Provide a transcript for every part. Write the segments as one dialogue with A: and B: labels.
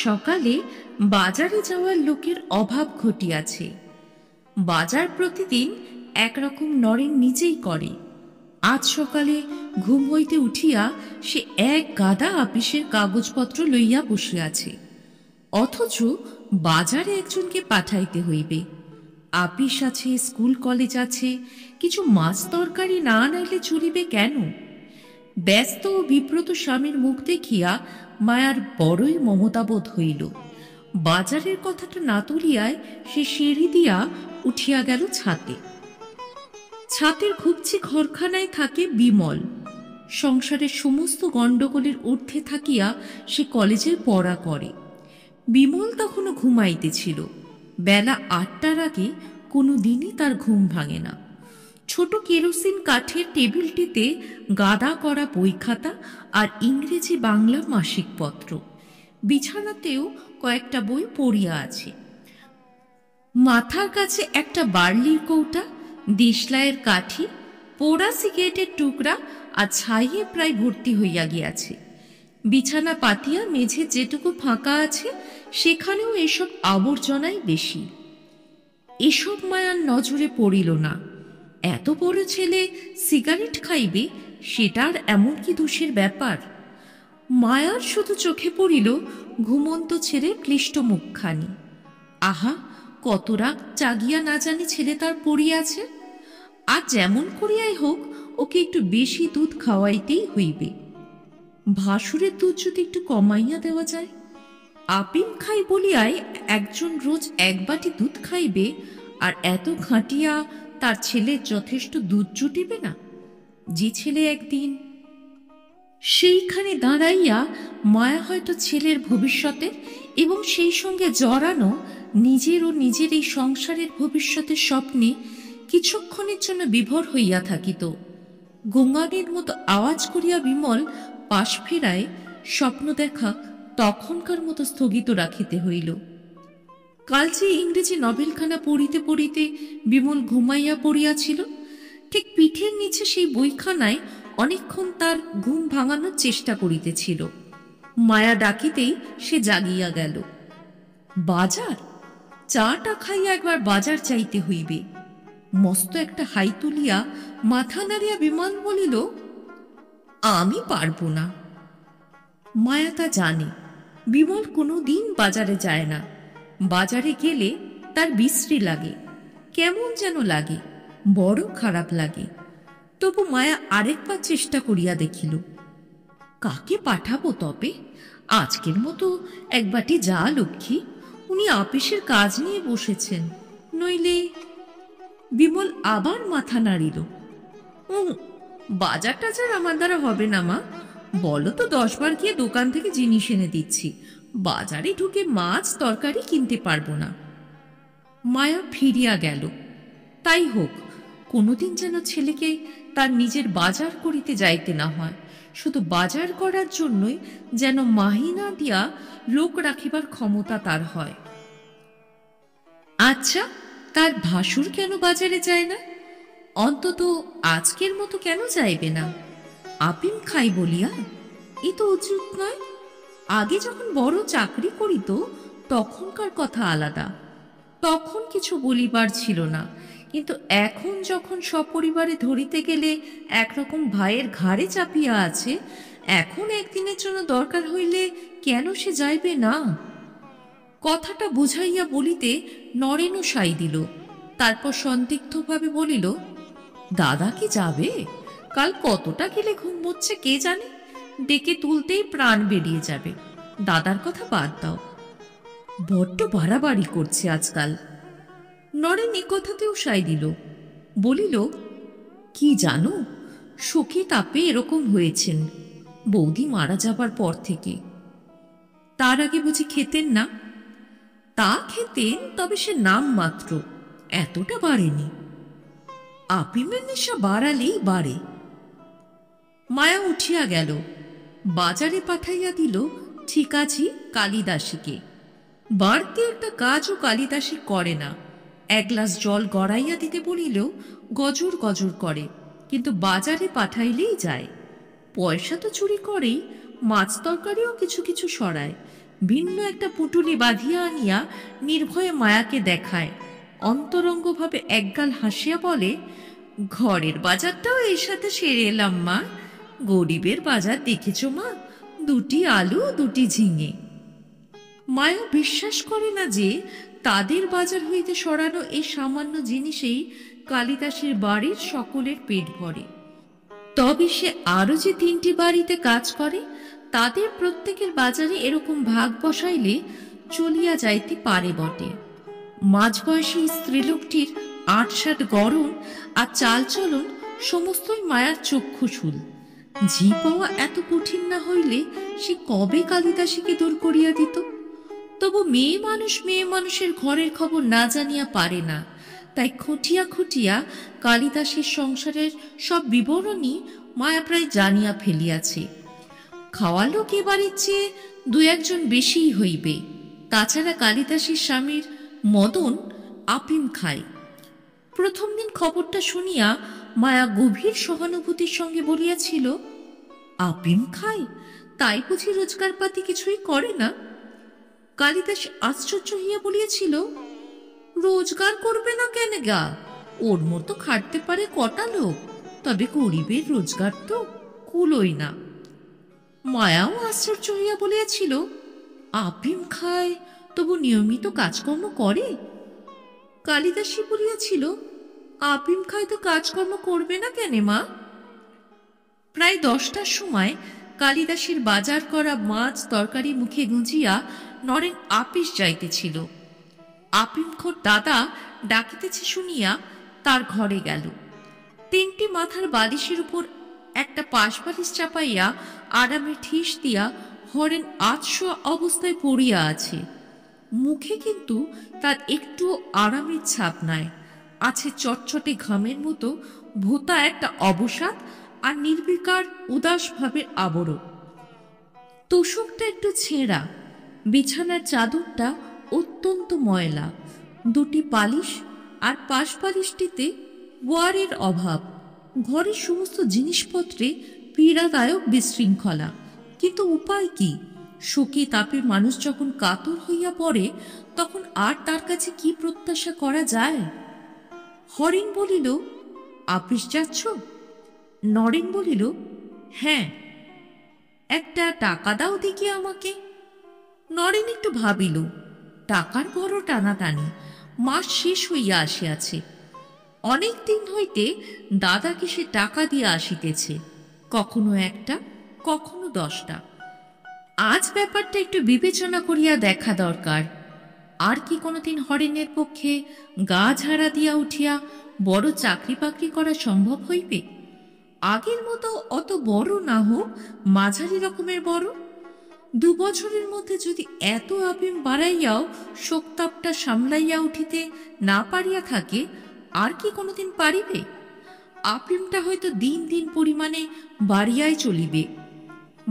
A: সকালে বাজারে যাওয়ার লোকের অভাব ঘটিয়াছে। বাজার প্রতিদিন একরকম নরেন নিজেই করে। আজ সকালে ঘুম হইতে উঠিয়া সে এক গাদা আপিসের কাগজপত্র লইয়া বসিয়াছে, অথচ বাজারে একজনকে পাঠাইতে হইবে। আপিস আছে, স্কুল কলেজ আছে, কিছু মাছ তরকারি না আনাইলে চলিবে কেন? ব্যস্ত ও বিব্রত স্বামীর মুখ দেখিয়া মায়ার বড়ই মমতাবোধ হইল। বাজারের কথাটা না তুলিয়ায় সে সিঁড়ি দিয়া উঠিয়া গেল ছাতে। ছাতের খুবচি ঘরখানায় থাকে বিমল। সংসারের সমস্ত গণ্ডগোলের ঊর্ধ্বে থাকিয়া সে কলেজের পড়া করে। বিমল তখনও ঘুমাইতেছিল। বেলা ৮টার আগে কোনো দিনই তার ঘুম ভাঙে না। ছোট কেরোসিন কাঠের টেবিলটিতে গাদা করা বই খাতা আর ইংরেজি বাংলা মাসিক পত্র। বিছানাতেও কয়েকটা বই পড়িয়া আছে। মাথার কাছে একটা বার্লির কৌটা, দেশলাইয়ের কাঠি, পোড়া সিগারেটের টুকরা আর ছাইয়ে প্রায় ভর্তি হইয়া গিয়াছে। বিছানা পাতিয়া মেঝে যেটুকু ফাঁকা আছে সেখানেও এসব আবর্জনাই বেশি। এসব মায়ার নজরে পড়িল না। এত বড় ছেলে সিগারেট খাইবে, সেটার এমন কি দোষের ব্যাপার? মায়ার শুধু চোখে পড়িল ঘুমন্ত ছেলের ক্লিষ্ট মুখখানি। আহা, কত রাগ জাগিয়া না জানি ছেলে তার পড়িয়াছে। আর যেমন করিয়াই হোক ওকে একটু বেশি দুধ খাওয়াইতেই হইবে। ভাসুরের দুধ যদি একটু কমাইয়া দেওয়া যায়। আপিম খাই বলিয়াই একজন রোজ এক বাটি দুধ খাইবে, আর এত ঘাঁটিয়া তার ছেলের যথেষ্ট দুধ জুটিবে না? যে ছেলে একদিন সেইখানে দাঁড়াইয়া মায়া হয়তো ছেলের ভবিষ্যতের এবং সেই সঙ্গে জড়ানো নিজের ও নিজের এই সংসারের ভবিষ্যতের স্বপ্নে কিছুক্ষণের জন্য বিভোর হইয়া থাকিত। গোঙানির মতো আওয়াজ করিয়া বিমল পাশ ফেরায় স্বপ্ন দেখা তখনকার মতো স্থগিত রাখিতে হইল। কাল যে ইংরেজি নভেলখানা পড়িতে পড়িতে বিমল ঘুমাইয়া পড়িয়াছিল, ঠিক পিঠের নিচে সেই বইখানায় অনেকক্ষণ তার ঘুম ভাঙানোর চেষ্টা করিতেছিল। মায়া ডাকিতেই সে জাগিয়া গেল। বাজার? চাটা খাইয়া একবার বাজার চাইতে হইবে। মস্ত একটা হাই তুলিয়া মাথা নাড়িয়া বিমল বলিল, আমি পারব না। মায়া তা জানে। বিমল কোনো দিন বাজারে যায় না। বাজারে গেলে তার বিশ্রী লাগে, কেমন যেন লাগে, বড় খারাপ লাগে। তবু মায়া আরেকবার চেষ্টা করিয়া দেখিল। কাকে পাঠাবো তবে? আজকের মতো এক বাটি যা লক্ষ্মী, উনি আপিসের কাজ নিয়ে বসেছেন, নইলে। বিমল আবার মাথা নাড়িল। বাজার টাজার আমার দ্বারা হবে না মা, বলো তো 10 বার গিয়ে দোকান থেকে জিনিস এনে দিচ্ছি, বাজারে ঢুকে মাছ তরকারি কিনতে পারবো না। মায়া ফিরিয়া গেল। তাই হোক, কোনোদিন যেন ছেলেকে তার নিজের বাজার করিতে যাইতে না হয়। শুধু বাজার করার জন্যই যেন মাহিনা দিয়া লোক রাখিবার ক্ষমতা তার হয়। আচ্ছা, তার ভাসুর কেন বাজারে যায় না? অন্তত আজকের মতো কেন যাইবে না? আপিম খাই বলিয়া? এ তো উচিত নয়। আগে যখন বড় চাকরি করিত তখনকার কথা আলাদা, তখন কিছু বলিবার ছিল না। কিন্তু এখন যখন সপরিবারে ধরিতে গেলে একরকম ভাইয়ের ঘাড়ে চাপিয়া আছে, এখন একদিনের জন্য দরকার হইলে কেন সে যাইবে না? কথাটা বুঝাইয়া বলিতে নরেনও সাই দিল। তারপর সন্দিগ্ধভাবে বলিল, দাদা কি যাবে? কাল কতটা গেলে ঘুম হচ্ছে কে জানে, ডেকে তুলতেই প্রাণ বেরিয়ে যাবে। দাদার কথা বাদ দাও, বড্ড বাড়াবাড়ি করছে আজকাল। নরেন এ কথাতেও সাই দিল। বলিল, কি জানো, শোকে তাপে এরকম হয়েছেন বৌদি মারা যাবার পর থেকে। তার আগে বুঝি খেতেন না? তা খেতেন, তবে সে নাম মাত্র, এতটা বাড়েনি। আপিমের নেশা বাড়ালেই বাড়ে। মায়া উঠিয়া গেল। বাজারে পাঠাইয়া দিল ঠিকাছি কালিদাসীকে। বাড়তি একটা কাজও কালিদাসী করে না। এক গ্লাস জল গড়াইয়া দিতে বলিলেও গজর গজর করে, কিন্তু বাজারে পাঠাইলেই যায়। পয়সা তো চুরি করেই, মাছ তরকারিও কিছু কিছু সরায়, ভিন্ন একটা পুটুলি বাঁধিয়া আনিয়া নির্ভয়ে মায়াকে দেখায়। অন্তরঙ্গভাবে একগাল হাসিয়া বলে, ঘরের বাজারটাও এর সাথে সেরে এলাম মা। গরিবের বাজার দেখেছ মা, 2টি আলু 2টি ঝিঙে। মায়া বিশ্বাস করে না যে তাদের বাজার হইতে সরানো এই সামান্য জিনিসেই কালিদাসের বাড়ির সকলের পেট ভরে। তবে সে আরো যে 3টি বাড়িতে কাজ করে, তাদের প্রত্যেকের বাজারে এরকম ভাগ বসাইলে চলিয়া যাইতে পারে বটে। মাঝবয়সী স্ত্রীলোকটির আটসাট গড়ন আর চালচলন সমস্তই মায়ার চক্ষুশূল। ঝি পাওয়া এত কঠিন না হইলে সে কবে কালিদাসীকে দূর করিয়া দিত। তবু মেয়ে মানুষের ঘরের খবর না জানিয়া পারে না, তাই খুঁটিয়া খুঁটিয়া কালিদাসের সংসারের সব বিবরণী মায়া প্রায় জানিয়া ফেলিয়াছে। খাওয়া লোক এবারের চেয়ে 2-1 বেশিই হইবে। তাছাড়া কালিদাসের স্বামীর মদন আপিম খায়। প্রথম দিন খবরটা শুনিয়া মায়া গভীর সহানুভূতির সঙ্গে বলিয়াছিল, আপিম খায়, তাই বুঝি রোজগারপাতি কিছুই করে না? কালিদাস আশ্চর্য হইয়া বলিয়াছিল, রোজগার করবে না কেন গা? ওর মতো খাটতে পারে কটা লোক, তবে গরিবের রোজগার তো কুলোই না। মায়াও আশ্চর্য হইয়া বলিয়াছিল, আপিম খায় তবু নিয়মিত কাজকর্ম করে? কালিদাসী বলিয়াছিল, আপিম খায় তো কাজকর্ম করবে না কেন মা? প্রায় 10টার সময় কালিদাসীর বাজার করা মাছ তরকারি মুখে গুঁজিয়া নরেন আপিস যাইতেছিল। আপিমখোর দাদা ডাকিতেছে শুনিয়া তার ঘরে গেল। 3টি মাথার বালিশের উপর একটা পাশ বালিশ চাপাইয়া আরামে ঠিস দিয়া হরেন আতশোয়া অবস্থায় পড়িয়া আছে। মুখে কিন্তু তার একটু আরামের ছাপ নাই, আছে চটচটে ঘামের মতো ভোতা একটা অবসাদ আর নির্বিকার উদাস ভাবের আবরণ। তোষকটা একটু ছেঁড়া, বিছানার চাদরটা অত্যন্ত ময়লা, 2টি পালিশ আর পাশ পালিশটিতে ওয়ারের অভাব। ঘরের সমস্ত জিনিসপত্রে পীড়াদায়ক বিশৃঙ্খলা। কিন্তু উপায় কি? শোকে তাপে মানুষ যখন কাতর হইয়া পড়ে, তখন আর তার কাছে কি প্রত্যাশা করা যায়? হরেন বলিল, আপিস যাচ্ছ? নরেন বলিল, হ্যাঁ। একটা টাকা দাও দেখি আমাকে। নরেন একটু ভাবিল, টাকার বড় টানাটানি, মাস শেষ হইয়া আসিয়াছে। অনেক দিন হইতে দাদাকে সে টাকা দিয়া আসিতেছে, কখনো 1টা, কখনো 10টা। আজ ব্যাপারটা একটু বিবেচনা করিয়া দেখা দরকার। আর কি কোনোদিন হরেনের পক্ষে গা ঝাড়া দিয়া উঠিয়া বড় চাকরি বাকরি করা সম্ভব হইবে? আগের মতো অত বড় না হোক, মাঝারি রকমের বড়। 2 বছরের মধ্যে যদি এত আপিম বাড়াইয়াও শোকতাপটা সামলাইয়া উঠিতে না পারিয়া থাকে, আর কি কোনোদিন পারিবে? আপিমটা হয়তো দিন দিন পরিমাণে বাড়িয়াই চলিবে।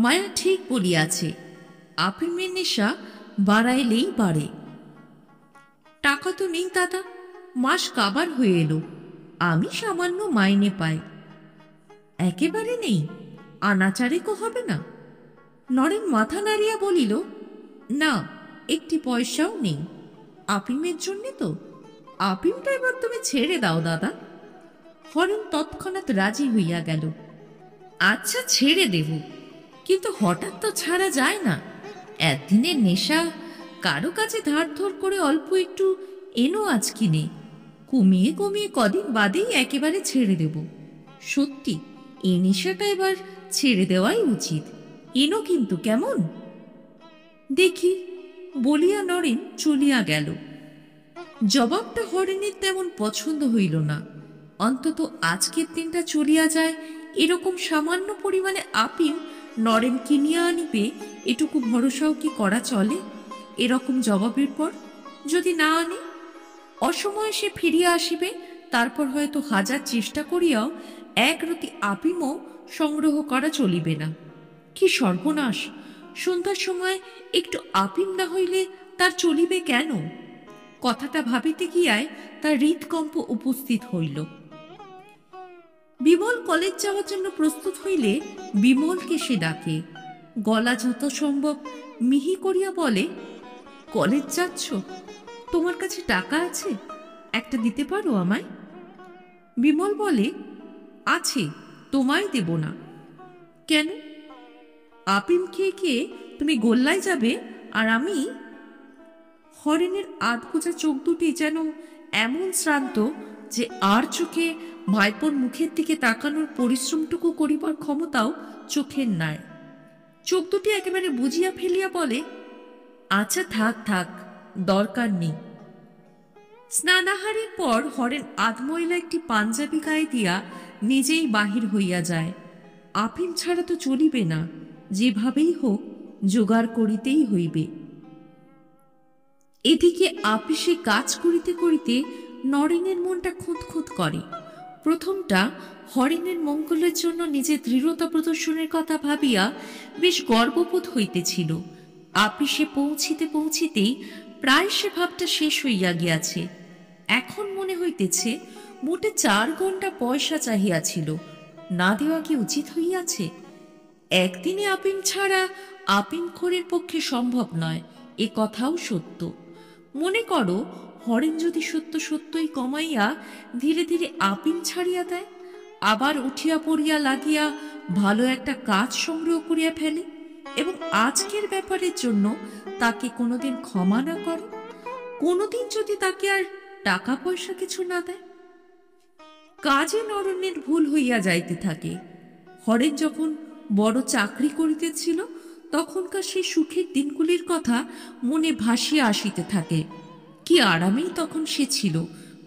A: মায়া ঠিক বলিয়াছে, আপিমের নেশা বাড়াইলেই বাড়ে। টাকা তো নেই দাদা, মাস কাবার হয়ে এলো, আমি সামান্য মাইনে পাই। একেবারে নেই? আনাচারেকও হবে না? নরেন মাথা নাড়িয়া বলিল, না, 1টি পয়সাও নেই। আপিমের জন্যে তো? আপিমটা এবার তুমি ছেড়ে দাও দাদা। হরেন তৎক্ষণাৎ রাজি হইয়া গেল। আচ্ছা, ছেড়ে দেব, কিন্তু হঠাৎ তো ছাড়া যায় না। একদিনের নেশা, কারো কাছে ধার ধর করে অল্প একটু এনো আজ কিনে, কমিয়ে কমিয়ে কদিন বাদেই একেবারে ছেড়ে দেব। সত্যি এই নেশাটা এবার ছেড়ে দেওয়াই উচিত। এনো কিন্তু কেমন? দেখি বলিয়া নরেন চলিয়া গেল। জবাবটা হরেনের তেমন পছন্দ হইল না। অন্তত আজকের দিনটা চলিয়া যায়, এরকম সামান্য পরিমাণে আপিম নরেন কিনিয়া আনিবে, এটুকু ভরসাও কি করা চলে? এরকম জবাবের পর যদি না আনে, অসময়ে সে ফিরিয়া আসিবে, তারপর হয়তো 1000 চেষ্টা করিয়াও 1 রতি আপিমও সংগ্রহ করা চলিবে না। কি সর্বনাশ! সন্ধ্যার সময় একটু আপিম না হইলে তার চলিবে কেন? কথাটা ভাবিতে গিয়ায় তার হৃদকম্প উপস্থিত হইল। বিমল কলেজ যাওয়ার জন্য প্রস্তুত হইলে বিমলকে সে ডাকে। গলা যত সম্ভব মিহি করিয়া বলে, কলেজ যাচ্ছ? তোমার কাছে টাকা আছে? একটা দিতে পারো আমায়? বিমল বলে, আছে, তোমায় দেব না। কেন? আপিম খেয়ে খেয়ে তুমি গোল্লায় যাবে আর আমি? হরেনের আধগোজা চোখ দুটি যেন এমন শ্রান্ত যে আর চোখে ভাইপোর মুখের দিকে তাকানোর পরিশ্রমটুকু করিবার ক্ষমতাও চোখের নাই। চোখ দুটি একেবারে বুঝিয়া ফেলিয়া বলে, আচ্ছা থাক থাক, দরকার নেই। স্নানাহারের পর হরেন আধময়লা একটি পাঞ্জাবি গায়ে দিয়া নিজেই বাহির হইয়া যায়। আফিম ছাড়া তো চলিবে না, যেভাবেই হোক জোগাড় করিতেই হইবে। এদিকে আপিসে কাজ করিতে করিতে নরেনের মনটা খুঁতখুঁত করে। প্রথমটা হরেনের মঙ্গলের জন্য নিজের দৃঢ়তা প্রদর্শনের কথা ভাবিয়া বেশ গর্ববোধ হইতেছিল। আপিসে পৌঁছিতে পৌঁছিতেই প্রায় সে ভাবটা শেষ হইয়া গিয়াছে। এখন মনে হইতেছে মোটে 4 ঘণ্টা পয়সা চাহিয়াছিল, না দেওয়া কি উচিত হইয়াছে? একদিনে আপিম ছাড়া আপিমখোরের পক্ষে সম্ভব নয়, এ কথাও সত্য। মনে করো হরেন যদি সত্য সত্যই কমাইয়া ধীরে ধীরে আপিম ছাড়িয়া দেয়, আবার উঠিয়া পড়িয়া লাগিয়া ভালো একটা কাজ সংগ্রহ করিয়া ফেলে এবং আজকের ব্যাপারের জন্য তাকে কোনোদিন ক্ষমা না করে, কোনোদিন যদি তাকে আর টাকা পয়সা কিছু না দেয়, কাজে নরনের ভুল হইয়া যাইতে থাকে। হরেন যখন বড় চাকরি করিতেছিল তখনকার সেই সুখের দিনগুলির কথা মনে ভাসিয়া আসিতে থাকে। কি আরামেই তখন সে ছিল,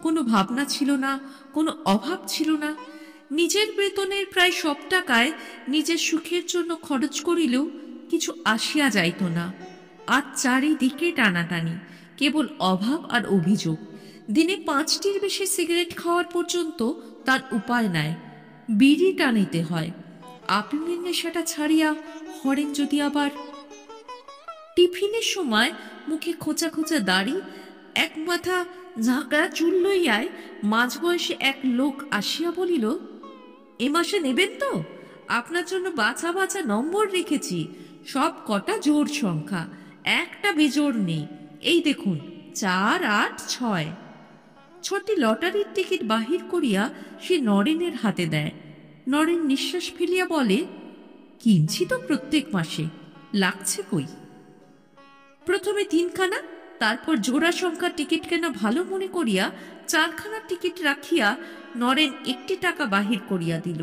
A: কোনো ভাবনা ছিল না, কোনো অভাব ছিল না। নিজের বেতনের প্রায় সব টাকায় নিজের সুখের জন্য খরচ করিলেও কিছু আসিয়া যাইত না। আজ চারিদিকে টানাটানি, কেবল অভাব আর অভিযোগ। দিনে 5টির বেশি সিগারেট খাওয়ার পর্যন্ত তার উপায় নাই, বিড়ি টানিতে হয়। আপিমের নেশাটা ছাড়িয়া হরেন যদি আবার... টিফিনের সময় মুখে খোঁচা খোঁচা দাড়ি, এক মাথা ঝাঁকড়া চুল লইয়ায় মাঝবয়সী এক লোক আসিয়া বলিল, এ মাসে নেবেন তো? আপনার জন্য বাছা বাছা নম্বর রেখেছি, সব কটা জোড় সংখ্যা, একটা বেজোড় নেই। এই দেখুন, 4, 8, 6। 6টি লটারির টিকিট বাহির করিয়া সে নরেনের হাতে দেয়। নরেন নিঃশ্বাস ফেলিয়া বলে, কিনছি তো প্রত্যেক মাসে, লাগছে কই? প্রথমে 3খানা, তারপর জোড়া সংখ্যার টিকিট কেনা ভালো মনে করিয়া 4খানার টিকিট রাখিয়া নরেন 1টি টাকা বাহির করিয়া দিল।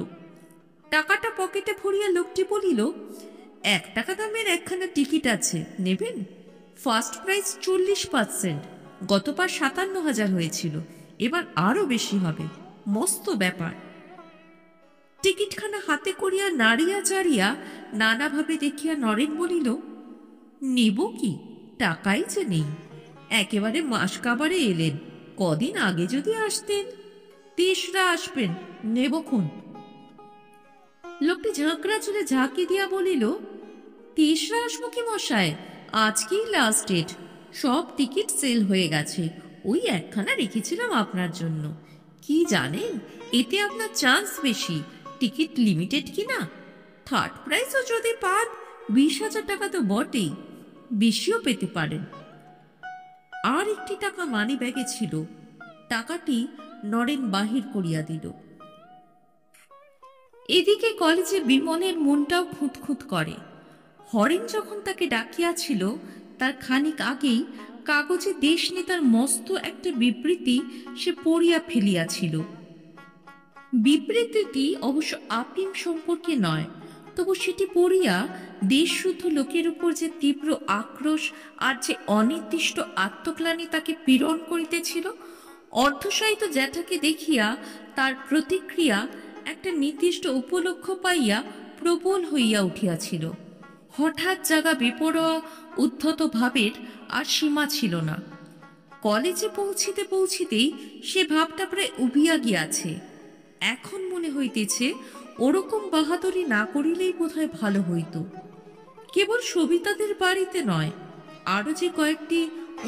A: টাকাটা পকেটে ভরিয়া লোকটি বলিল, 1 টাকা দামের 1খানা টিকিট আছে, নেবেন? ফার্স্ট প্রাইস 40%, গতবার 57,000 হয়েছিল, এবার আরো বেশি হবে, মস্ত ব্যাপার। টিকিটখানা হাতে করিয়া নাড়িয়া চাড়িয়া নানাভাবে দেখিয়া নরেন বলিল, নেব কি, টাকাই যে নেই। একেবারে মাস কাবারে এলেন, কদিন আগে যদি আসতেন। 3রা আসবেন, নেবক্ষণ। লোকটি ঝাঁকড়া চুলে ঝাঁকি দিয়া বলিল, 3রা আসবো কি মশাই, আজকেই লাস্ট ডেট, সব টিকিট সেল হয়ে গেছে, ওই 1খানা রেখেছিলাম আপনার জন্য। কি জানেন, এতে আপনার চান্স বেশি, টিকিট লিমিটেড কিনা। থার্ড প্রাইজও যদি পান 20,000 টাকা তো বটেই, বেশিও পেতে পারেন। আর 1টি টাকা মানি ব্যাগে ছিল, টাকাটি নরেন বাহির করিয়া দিল। এদিকে কলেজে বিমলের মনটাও খুঁতখুঁত করে। হরেন যখন তাকে ডাকিয়াছিল তার খানিক আগেই কাগজে দেশ নেতার মস্ত একটা বিবৃতি সে পড়িয়া ফেলিয়াছিল। বিবৃতিটি অবশ্য আপিম সম্পর্কে নয়, তবু সেটি পড়িয়া দেশশুদ্ধ লোকের উপর যে তীব্র আক্রোশ আর যে অনির্দিষ্ট আত্মগ্লানি তাকে পীড়ন করিতেছিল, অর্ধসাহিত্য জ্যাঠাকে দেখিয়া তার প্রতিক্রিয়া একটা নির্দিষ্ট উপলক্ষ পাইয়া প্রবল হইয়া উঠিয়াছিল। হঠাৎ জাগা বেপরোয়া উদ্ধত ভাবের আর সীমা ছিল না। কলেজে পৌঁছিতে পৌঁছিতেই সে ভাবটা প্রায় উবিয়া গিয়াছে। এখন মনে হইতেছে ওরকম বাহাদুরি না করিলেই বোধহয় ভালো হইত। কেবল সবিতাদের বাড়িতে নয়, আরো যে কয়েকটি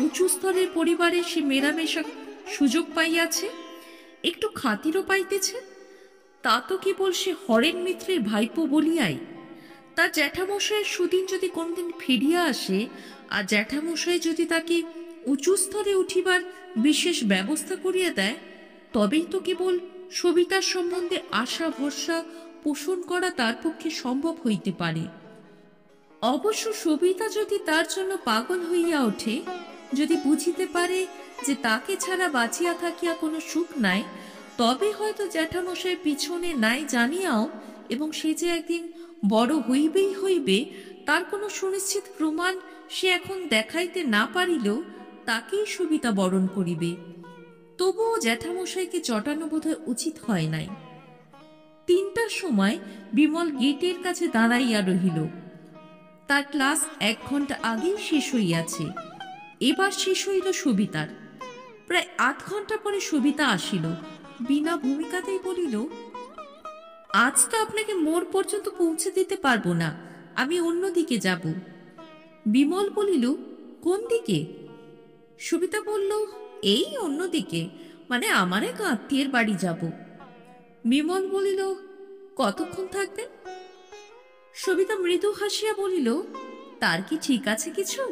A: উঁচু স্তরের পরিবারে সে মেলামেশা সুযোগ পাইয়াছে, একটু খাতিরও পাইতেছে, তা তো কেবল সে হরেন মিত্রের ভাইপো বলিয়াই। তার জ্যাঠামশাইয়ের সুদিন যদি কোনদিন ফিরিয়া আসে, আর জ্যাঠামশাই যদি তাকে উঁচু স্তরে উঠিবার বিশেষ ব্যবস্থা করিয়া দেয়, তবেই তো কেবল সবিতার সম্বন্ধে আশা ভরসা পোষণ করা তার পক্ষে সম্ভব হইতে পারে। অবশ্য সবিতা যদি তার জন্য পাগল হইয়া ওঠে, যদি বুঝিতে পারে যে তাকে ছাড়া বাঁচিয়া থাকিয়া কোনো সুখ নাই, তবে হয়তো জ্যাঠামশাই পিছনে নাই জানিয়াও, এবং সে যে একদিন বড় হইবেই হইবে তার কোনো সুনিশ্চিত প্রমাণ সে এখন দেখাইতে না পারিলেও, তাকেই সবিতা বরণ করিবে। তবুও জ্যাঠামশাইকে চটানো বোধহয় উচিত হয় নাই। 3টার সময় বিমল গেটের কাছে দাঁড়াইয়া রহিল। তার ক্লাস 1 ঘন্টা আগেই শেষ হইয়াছে। এবার শেষ হইল সবিতার। প্রায় 8 ঘন্টা পরে সবিতা আসিল। বিনা ভূমিকাতেই বলিল, আজ তো আপনাকে মোড় পর্যন্ত পৌঁছে দিতে পারবো না, আমি অন্যদিকে যাব। বিমল বলিল, কোন দিকে? সবিতা বলল, এই অন্যদিকে, মানে আমার এক আত্মীয়ের বাড়ি যাব। বিমল বলিল, কতক্ষণ থাকবেন? সবিতা মৃদু হাসিয়া বলিল, তার কি ঠিক আছে কিছু?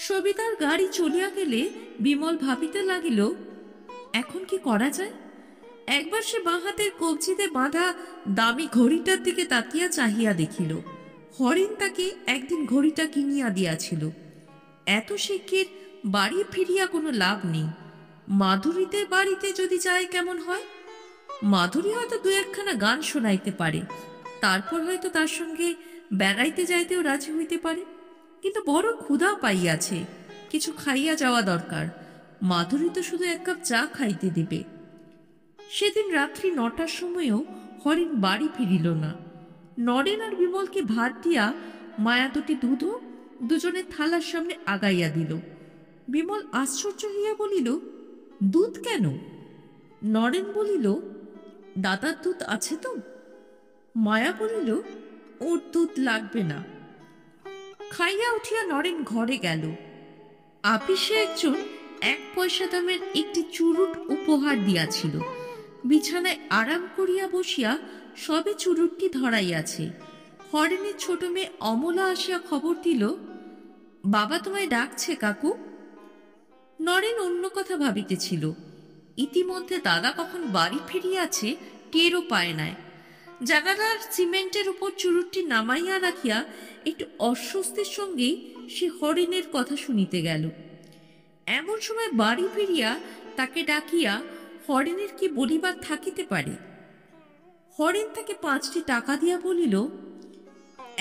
A: সবিতার গাড়ি চলিয়া গেলে বিমল ভাবিতে লাগিল, এখন কি করা যায়। একবার সে বাঁ হাতের কবজিতে বাঁধা দামি ঘড়িটার দিকে তাকিয়া চাহিয়া দেখিল। হরিণ তাকে একদিন ঘড়িটা কিনিয়া দিয়াছিল। এত শিগগির বাড়ি ফিরিয়া কোনো লাভ নেই। মাধুরীদের বাড়িতে যদি যায় কেমন হয়? মাধুরী হয়তো 2-1খানা গান শোনাইতে পারে, তারপর হয়তো তার সঙ্গে বেড়াইতে যাইতেও রাজি হইতে পারে। কিন্তু বড় ক্ষুধা পাইয়াছে, কিছু খাইয়া যাওয়া দরকার। মাধুরী তো শুধু 1 কাপ চা খাইতে দিবে। সেদিন রাত্রি 9টার সময়ও হরিণ বাড়ি ফিরিল না। নরেন আর বিমলকে ভাত দিয়া মায়া দুটি দুধও দুজনের থালার সামনে আগাইয়া দিল। বিমল আশ্চর্য হইয়া বলিল, দুধ কেন? নরেন বলিল, দাদার দুধ আছে তো। মায়া বলিল, ওর দুধ লাগবে না। খাইয়া উঠিয়া নরেন ঘরে গেল। আপিসে একজন 1 পয়সা দামের একটি চুরুট উপহার দিয়াছিল। বিছানায় আরাম করিয়া বসিয়া সবে চুরুটটি ধরাইয়াছে। হরেনের ছোট মেয়ে অমলা আসিয়া খবর দিল, বাবা তোমায় ডাকছে কাকু। নরেন অন্য কথা ভাবিতেছিল। ইতিমধ্যে দাদা কখন বাড়ি ফিরিয়াছে টেরও পায় নাই। জানালার সিমেন্টের উপর চুরুটটি নামাইয়া রাখিয়া একটু অস্বস্তির সঙ্গেই সে হরিণের কথা শুনিতে গেল। এমন সময় বাড়ি ফিরিয়া তাকে ডাকিয়া হরিণের কি বলিবার থাকিতে পারে। হরিণ তাকে 5টি টাকা দিয়া বলিল,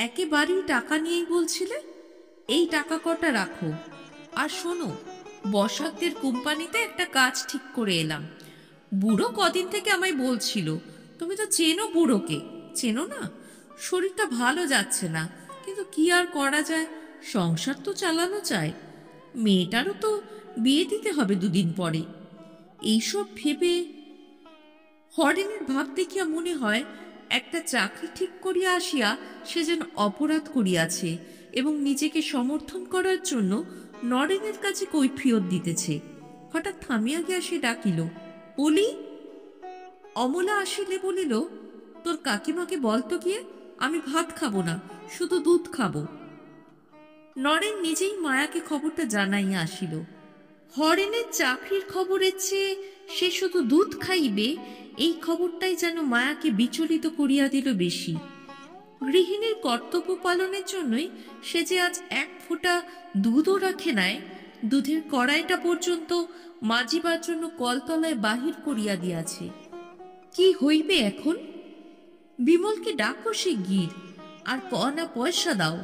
A: একেবারেই টাকা নিয়েই বলছিলে, এই টাকা কটা রাখো। আর শোনো, বসাকদের কোম্পানিতে একটা কাজ ঠিক করে এলাম। বুড়ো কদিন থেকে আমায় বলছিল, তুমি তো চেনো বুড়োকে, চেনো না? শরীরটা ভালো যাচ্ছে না, কিন্তু কি আর করা যায়, সংসার তো চালানো চায়। মেয়েটারও তো বিয়ে দিতে হবে 2 দিন পরে। এইসব ভেবে হরিণের ভাব দেখিয়া মনে হয় একটা চাকরি ঠিক করিয়া আসিয়া সে যেন অপরাধ করিয়াছে এবং নিজেকে সমর্থন করার জন্য নরেনের কাছে কৈফিয়ত দিতেছে। হঠাৎ থামিয়া গিয়া সে ডাকিল, বলি। অমলা আসিলে বলিল, তোর কাকিমাকে বলতো গিয়ে, আমি ভাত খাবো না, শুধু দুধ খাবো। নরেন নিজেই মায়াকে খবরটা জানাইয়া আসিল। হরেনের চাকরির খবরের চেয়ে সে শুধু দুধ খাইবে, এই খবরটাই যেন মায়াকে বিচলিত করিয়া দিল বেশি। গৃহিণীর কর্তব্য পালনের জন্যই সে যে আজ 1 ফোঁটা দুধও রাখে নাই, দুধের কড়াইটা পর্যন্ত মাজিবার জন্য কলতলায় বাহির করিয়া দিয়াছে। কি হইবে এখন? বিমলকে ডাকো শিগগির, আর কনা পয়সা দাও।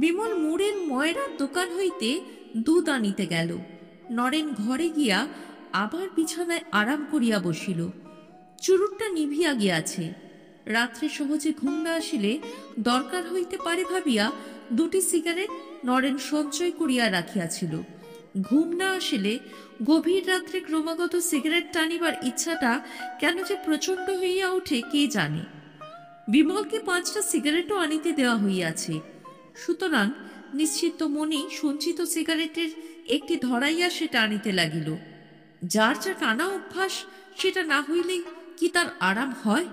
A: বিমল মোড়ের ময়রার দোকান হইতে দুধ আনিতে গেল। নরেন ঘরে গিয়া আবার বিছানায় আরাম করিয়া বসিল। চুরুটটা নিভিয়া গিয়াছে। রাত্রে সহজে ঘুম না আসিলে দরকার হইতে পারে ভাবিয়া 2টি সিগারেট নরেন সঞ্চয় করিয়া রাখিয়াছিল। ঘুম না আসিলে গভীর রাত্রে ক্রমাগত সিগারেট টানিবার ইচ্ছাটা কেন যে প্রচণ্ড হইয়া ওঠে কে জানে। বিমলকে 5টা সিগারেটও আনিতে দেওয়া হইয়াছে। সুতরাং নিশ্চিত মনেই সঞ্চিত সিগারেটের একটি ধরাইয়া সেটা আনিতে লাগিল। যার যা টানা অভ্যাস, সেটা না হইলেই কি তার আরাম হয়?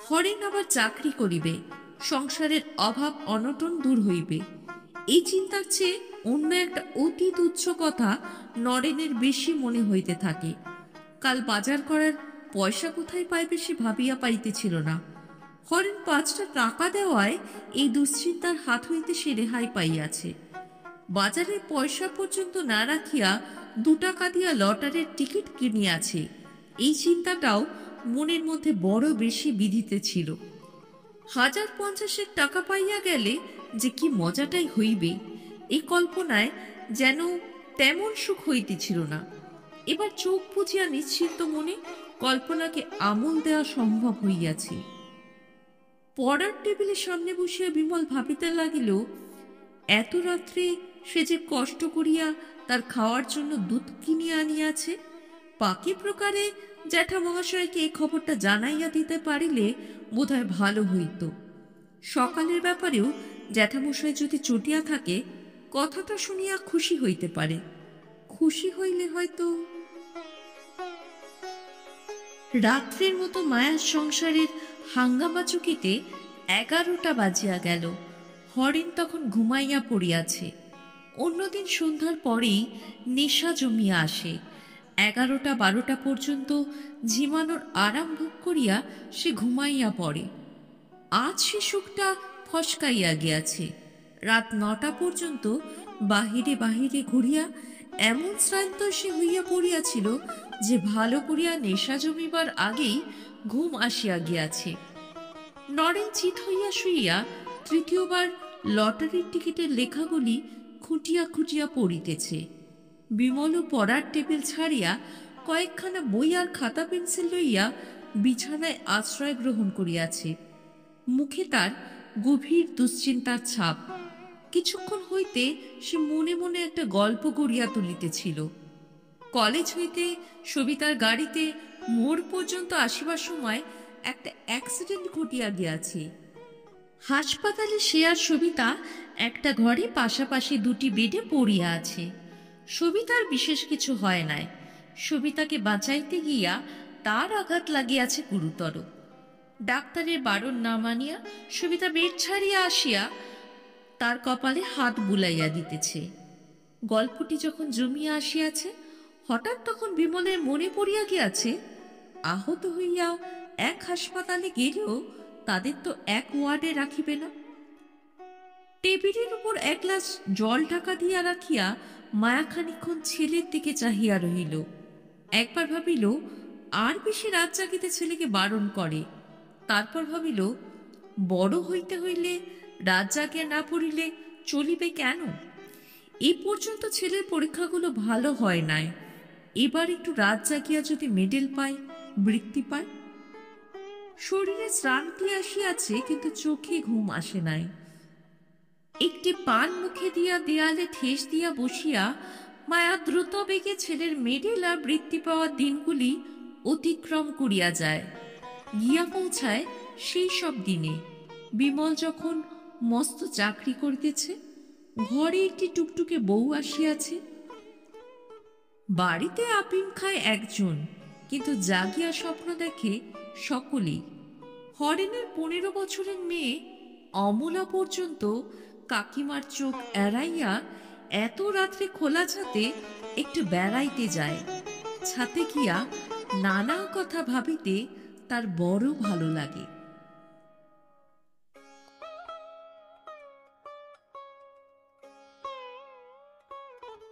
A: হরেন আবার চাকরি করিবে, সংসারের অভাব অনটন দূর হইবে। এই চিন্তার চেয়ে অন্য একটা অতি তুচ্ছ কথা নরেনের বেশি মনে হইতে থাকে। কাল বাজার করার পয়সা কোথায় পাইবে সে ভাবিয়া পাইতেছিল না। হরেন 5টা টাকা দেওয়ায় এই দুশ্চিন্তার হাত হইতে সে রেহাই পাইয়াছে। বাজারের পয়সা পর্যন্ত না রাখিয়া 2 টাকা দিয়া লটারির টিকিট কিনিয়াছে, এই চিন্তাটাও মনের মধ্যে বড় বেশি বিধিতেছিল। 1050 টাকা পাইয়া গেলে যে কি মজাটাই হইবে, এই কল্পনায় যেন তেমন সুখ হইতেছিল না। এবার চোখ বুঝিয়া নিশ্চিন্ত মনে কল্পনাকে আমল দেওয়া সম্ভব হইয়াছে। পড়ার টেবিলের সামনে বসিয়া বিমল ভাবিতে লাগিল, এত রাত্রে সে যে কষ্ট করিয়া তার খাওয়ার জন্য দুধ কিনিয়া আনিয়াছে, পাকি প্রকারে জ্যাঠা মহাশয়কে এই খবরটা জানাইয়া দিতে পারিলে বোধহয় ভালো হইত। সকালের ব্যাপারেও জ্যাঠামশাই যদি চটিয়া থাকে, কথাটা শুনিয়া খুশি হইতে পারে। খুশি হইলে হয়তো। রাত্রের মতো মায়ার সংসারের হাঙ্গামা চুকিতে 11টা বাজিয়া গেল। হরেন তখন ঘুমাইয়া পড়িয়াছে। অন্যদিন সন্ধ্যার পরেই নেশা জমিয়া আসে। 11টা-12টা পর্যন্ত ঝিমানোর আরাম ভোগ করিয়া সে ঘুমাইয়া পড়ে। আজ সে সুখটা ফসকাইয়া গিয়াছে। রাত 9টা পর্যন্ত বাহিরে বাহিরে ঘুরিয়া এমন শ্রান্ত সে হইয়া পড়িয়াছিল যে ভালো করিয়া নেশা জমিবার আগেই ঘুম আসিয়া গিয়াছে। নরেন চিত হইয়া শুইয়া তৃতীয়বার লটারির টিকিটের লেখাগুলি খুঁটিয়া খুঁটিয়া পড়িতেছে। বিমলও পড়ার টেবিল ছাড়িয়া কয়েকখানা বই আর খাতা পেন্সিল লইয়া বিছানায় আশ্রয় গ্রহণ করিয়াছে। মুখে তার গভীর দুশ্চিন্তার ছাপ। কিছুক্ষণ হইতে সে মনে মনে একটা গল্প গড়িয়া তুলিতেছিল। কলেজ হইতে সবিতার গাড়িতে মোড় পর্যন্ত আসিবার সময় একটা অ্যাক্সিডেন্ট ঘটিয়া গিয়াছে। হাসপাতালে সে আর সবিতা একটা ঘরে পাশাপাশি 2টি বেডে পড়িয়া আছে। সবিতার বিশেষ কিছু হয় নাই। সবিতাকে বাঁচাইতে গিয়া তার আঘাত লাগিয়াছে গুরুতর। ডাক্তারের বারণ না মানিয়া সবিতা বেড ছাড়িয়া আসিয়া তার কপালে হাত বুলাইয়া দিতেছে। গল্পটি যখন জমিয়া আসিয়াছে, হঠাৎ তখন বিমলের মনে পড়িয়া গিয়াছে, আহত হইয়া এক হাসপাতালে গেলেও তাদের তো এক ওয়ার্ডে রাখিবে না। টেবিলের উপর 1 গ্লাস জল ঢাকা দিয়া রাখিয়া মায়া খানিক্ষণ ছেলের দিকে চাহিয়া রহিল। একবার ভাবিল আর বেশি রাত জাগিতে ছেলেকে বারণ করে। তারপর ভাবিল, বড় হইতে হইলে রাত জাগিয়া না পড়িলে চলিবে কেন? এই পর্যন্ত ছেলের পরীক্ষাগুলো ভালো হয় নাই, এবার একটু রাত জাগিয়া যদি মেডেল পায়, বৃত্তি পায়। শরীরে শ্রান্তি আসিয়াছে, কিন্তু চোখে ঘুম আসে নাই। একটি পান মুখে দিয়া দেয়ালে ঠেস দিয়া বসিয়া মায়া দ্রুত বেগে ছেলের মেডেল আর বৃত্তি পাওয়ার দিনগুলি অতিক্রম করিয়া যায়, গিয়া পৌঁছায় সেই সব দিনে বিমল যখন মস্ত চাকরি করিতেছে, ঘরে একটি টুকটুকে বউ আসিয়াছে। বাড়িতে আপিম খায় একজন, কিন্তু জাগিয়া স্বপ্ন দেখে সকলেই। হরেনের 15 বছরের মেয়ে অমলা পর্যন্ত কাকিমার চোখ এড়াইয়া এত রাত্রে খোলা ছাতে একটু বেড়াইতে যায়। ছাতে গিয়া নানা কথা ভাবিতে তার বড় ভালো লাগে।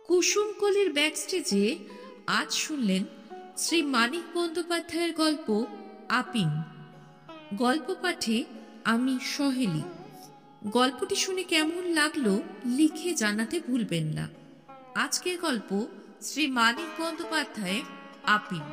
A: কুসুমকলির ব্যাকস্টেজে আজ শুনলেন শ্রী মানিক বন্দ্যোপাধ্যায়ের গল্প আপিং। গল্প পাঠে আমি সহেলি। গল্পটি শুনে কেমন লাগলো লিখে জানাতে ভুলবেন না। আজকের গল্প শ্রী মানিক বন্দ্যোপাধ্যায়ের আপিং।